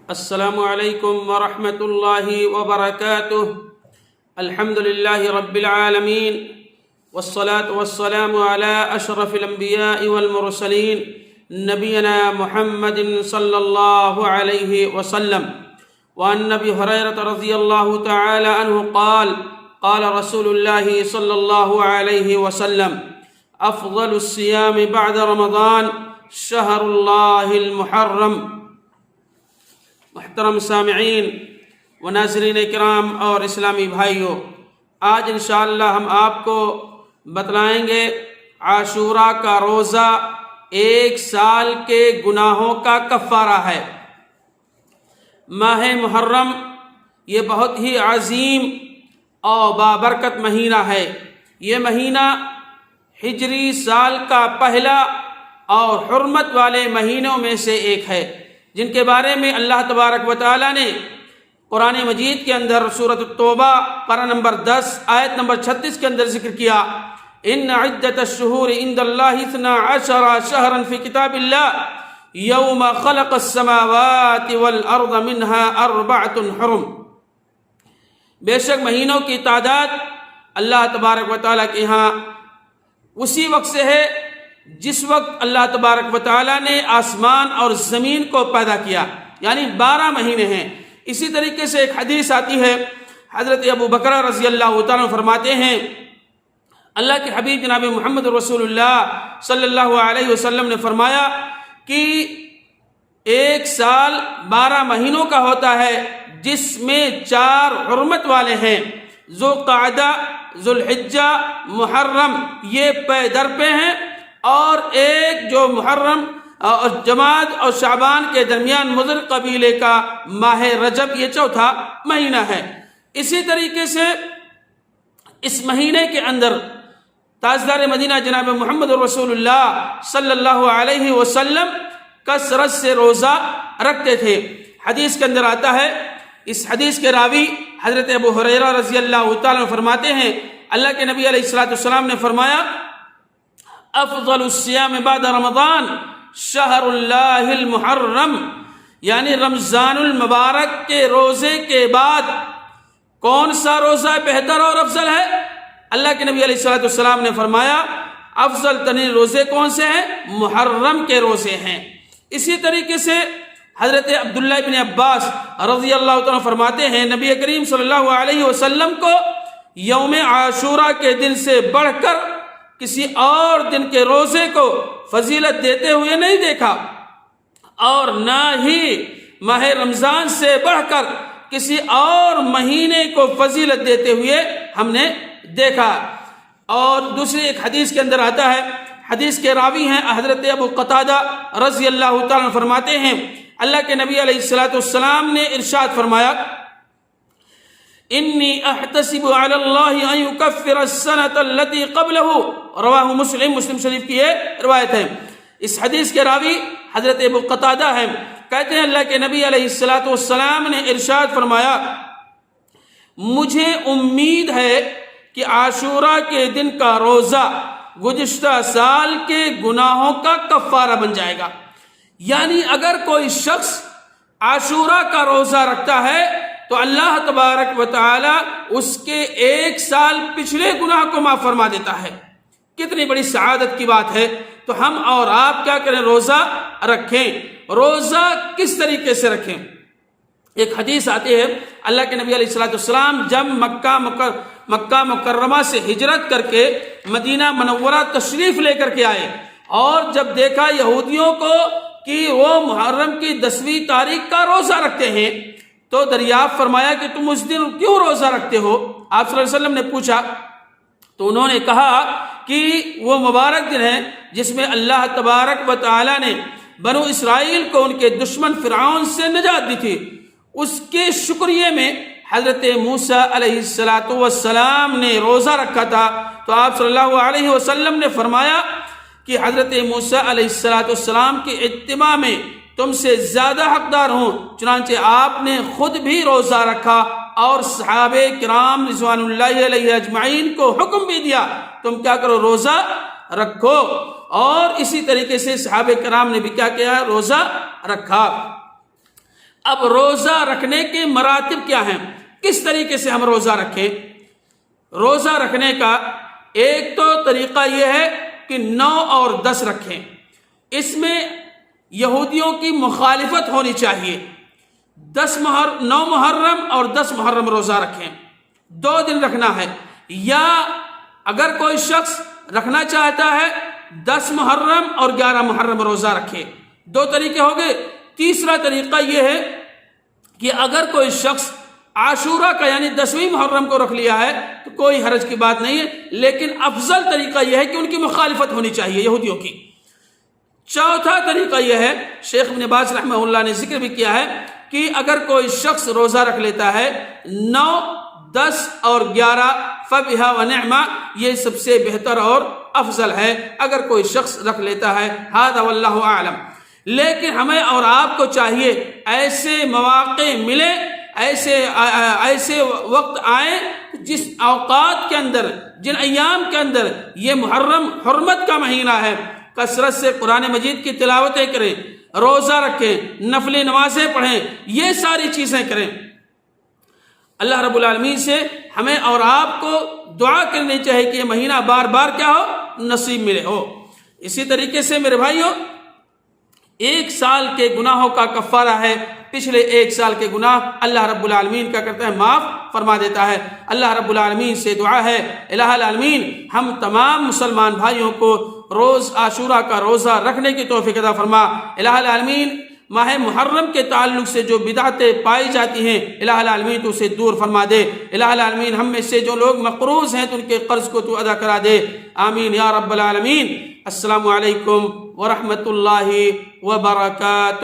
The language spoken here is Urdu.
السلام علیکم ورحمۃ اللہ وبرکاتہ۔ الحمد للہ رب العالمین والصلاة والسلام علی اشرف الانبیاء والمرسلین نبینا محمد صلی اللہ علیہ وسلم۔ وعن ابی ہریرہ رضی اللہ تعالی عنہ قال قال رسول اللہ صلی اللہ علیہ وسلم افضل الصیام بعد رمضان شہر اللہ المحرم۔ محترم سامعین و ناظرین کرام اور اسلامی بھائیوں، آج انشاءاللہ ہم آپ کو بتلائیں گے عاشوراء کا روزہ ایک سال کے گناہوں کا کفارہ ہے۔ ماہ محرم یہ بہت ہی عظیم اور بابرکت مہینہ ہے۔ یہ مہینہ ہجری سال کا پہلا اور حرمت والے مہینوں میں سے ایک ہے، جن کے بارے میں اللہ تبارک و تعالیٰ نے قرآن مجید کے اندر سورۃ التوبہ پارہ نمبر 10 آیت نمبر 36 کے اندر ذکر کیا۔ ان عدۃ الشہور عند اللہ 12 شہرا فی کتاب اللہ یوم خلق السماوات والارض منها 4 حرم۔ بے شک مہینوں کی تعداد اللہ تبارک و تعالیٰ کے ہاں اسی وقت سے ہے جس وقت اللہ تبارک و تعالیٰ نے آسمان اور زمین کو پیدا کیا، یعنی 12 مہینے ہیں۔ اسی طریقے سے ایک حدیث آتی ہے، حضرت ابو بکر رضی اللہ تعالیٰ فرماتے ہیں اللہ کے حبیب جناب محمد رسول اللہ صلی اللہ علیہ وسلم نے فرمایا کہ ایک سال 12 مہینوں کا ہوتا ہے جس میں 4 حرمت والے ہیں، ذوالقعدہ، ذوالحجہ، محرم، یہ پے در پہ ہیں، اور ایک جو محرم اور جماد اور شعبان کے درمیان مضر قبیلے کا ماہ رجب، یہ چوتھا مہینہ ہے۔ اسی طریقے سے اس مہینے کے اندر تاجدار مدینہ جناب محمد رسول اللہ صلی اللہ علیہ وسلم کثرت سے روزہ رکھتے تھے۔ حدیث کے اندر آتا ہے، اس حدیث کے راوی حضرت ابو ہریرہ رضی اللہ تعالیٰ فرماتے ہیں اللہ کے نبی علیہ السلام نے فرمایا افضل الصیام بعد رمضان شہر اللہ المحرم، یعنی رمضان المبارک کے روزے کے بعد کون سا روزہ بہتر اور افضل ہے؟ اللہ کے نبی علیہ السلام نے فرمایا افضل ترین روزے کون سے ہیں؟ محرم کے روزے ہیں۔ اسی طریقے سے حضرت عبداللہ بن عباس رضی اللہ تعالیٰ فرماتے ہیں نبی کریم صلی اللہ علیہ وسلم کو یوم عاشوراء کے دن سے بڑھ کر کسی اور دن کے روزے کو فضیلت دیتے ہوئے نہیں دیکھا، اور نہ ہی ماہ رمضان سے بڑھ کر کسی اور مہینے کو فضیلت دیتے ہوئے ہم نے دیکھا۔ اور دوسری ایک حدیث کے اندر آتا ہے، حدیث کے راوی ہیں حضرت ابو قتادہ رضی اللہ تعالیٰ فرماتے ہیں اللہ کے نبی علیہ السلام نے ارشاد فرمایا انی احتسب علی اللہ ان یکفر السنة التي قبلہ، رواہ مسلم شریف کی یہ روایت ہے۔ اس حدیث کے راوی حضرت ابو قتادہ ہیں، کہتے ہیں اللہ کے نبی علیہ السلام نے ارشاد فرمایا مجھے امید ہے کہ عاشوراء کے دن کا روزہ گزشتہ سال کے گناہوں کا کفارہ بن جائے گا۔ یعنی اگر کوئی شخص عاشوراء کا روزہ رکھتا ہے تو اللہ تبارک و تعالی اس کے ایک سال پچھلے گناہ کو معاف فرما دیتا ہے۔ کتنی بڑی سعادت کی بات ہے۔ تو ہم اور آپ کیا کریں؟ روزہ رکھیں۔ روزہ کس طریقے سے رکھیں؟ ایک حدیث آتی ہے اللہ کے نبی علیہ السلام جب مکہ مکرمہ سے ہجرت کر کے مدینہ منورہ تشریف لے کر کے آئے، اور جب دیکھا یہودیوں کو کہ وہ محرم کی 10ویں تاریخ کا روزہ رکھتے ہیں تو دریافت فرمایا کہ تم اس دن کیوں روزہ رکھتے ہو؟ آپ صلی اللہ علیہ وسلم نے پوچھا تو انہوں نے کہا کہ وہ مبارک دن ہے جس میں اللہ تبارک و تعالیٰ نے بنو اسرائیل کو ان کے دشمن فرعون سے نجات دی تھی، اس کے شکریہ میں حضرت موسیٰ علیہ السلام نے روزہ رکھا تھا۔ تو آپ صلی اللہ علیہ وسلم نے فرمایا کہ حضرت موسیٰ علیہ السلام کے اتباع میں تم سے زیادہ حقدار ہوں، چنانچہ آپ نے خود بھی روزہ رکھا اور صحابہ کرام رضوان اللہ علیہ اجمعین کو حکم بھی دیا تم کیا کرو؟ روزہ رکھو۔ اور اسی طریقے سے صحابہ کرام نے بھی کیا کیا؟ روزہ رکھا۔ اب روزہ رکھنے کے مراتب کیا ہیں، کس طریقے سے ہم روزہ رکھیں؟ روزہ رکھنے کا ایک تو طریقہ یہ ہے کہ 9 اور 10 رکھیں، اس میں یہودیوں کی مخالفت ہونی چاہیے۔ 9 محرم اور 10 محرم روزہ رکھیں، 2 دن رکھنا ہے۔ یا اگر کوئی شخص رکھنا چاہتا ہے 10 محرم اور 11 محرم روزہ رکھے، 2 طریقے ہو گئے۔ تیسرا طریقہ یہ ہے کہ اگر کوئی شخص عاشورہ کا یعنی 10ویں محرم کو رکھ لیا ہے تو کوئی حرج کی بات نہیں ہے، لیکن افضل طریقہ یہ ہے کہ ان کی مخالفت ہونی چاہیے یہودیوں کی۔ چوتھا طریقہ یہ ہے، شیخ ابن باز رحمہ اللہ نے ذکر بھی کیا ہے کہ اگر کوئی شخص روزہ رکھ لیتا ہے 9، 10 اور 11 فبہا ونعما، یہ سب سے بہتر اور افضل ہے اگر کوئی شخص رکھ لیتا ہے۔ ھذا واللہ اعلم۔ لیکن ہمیں اور آپ کو چاہیے ایسے مواقع ملے، ایسے وقت آئیں جس اوقات کے اندر، جن ایام کے اندر یہ محرم حرمت کا مہینہ ہے، کثرت سے قرآن مجید کی تلاوتیں کریں، روزہ رکھیں، نفلی نمازیں پڑھیں، یہ ساری چیزیں کریں۔ اللہ رب العالمین سے ہمیں اور آپ کو دعا کرنی چاہیے کہ یہ مہینہ بار بار کیا ہو، نصیب ملے ہو۔ اسی طریقے سے میرے بھائیوں، 1 سال کے گناہوں کا کفارہ ہے، پچھلے 1 سال کے گناہ اللہ رب العالمین کا کرتا ہے معاف فرما دیتا ہے۔ اللہ رب العالمین سے دعا ہے الہ العالمین ہم تمام مسلمان بھائیوں کو روز عاشورہ کا روزہ رکھنے کی توفیق عطا فرما۔ الہ العالمین ماہ محرم کے تعلق سے جو بدعتیں پائی جاتی ہیں الہ العالمین تو اسے دور فرما دے۔ الہ العالمین ہم میں سے جو لوگ مقروض ہیں تو ان کے قرض کو تو ادا کرا دے، آمین یا رب العالمین۔ السلام علیکم ورحمۃ اللہ وبرکاتہ۔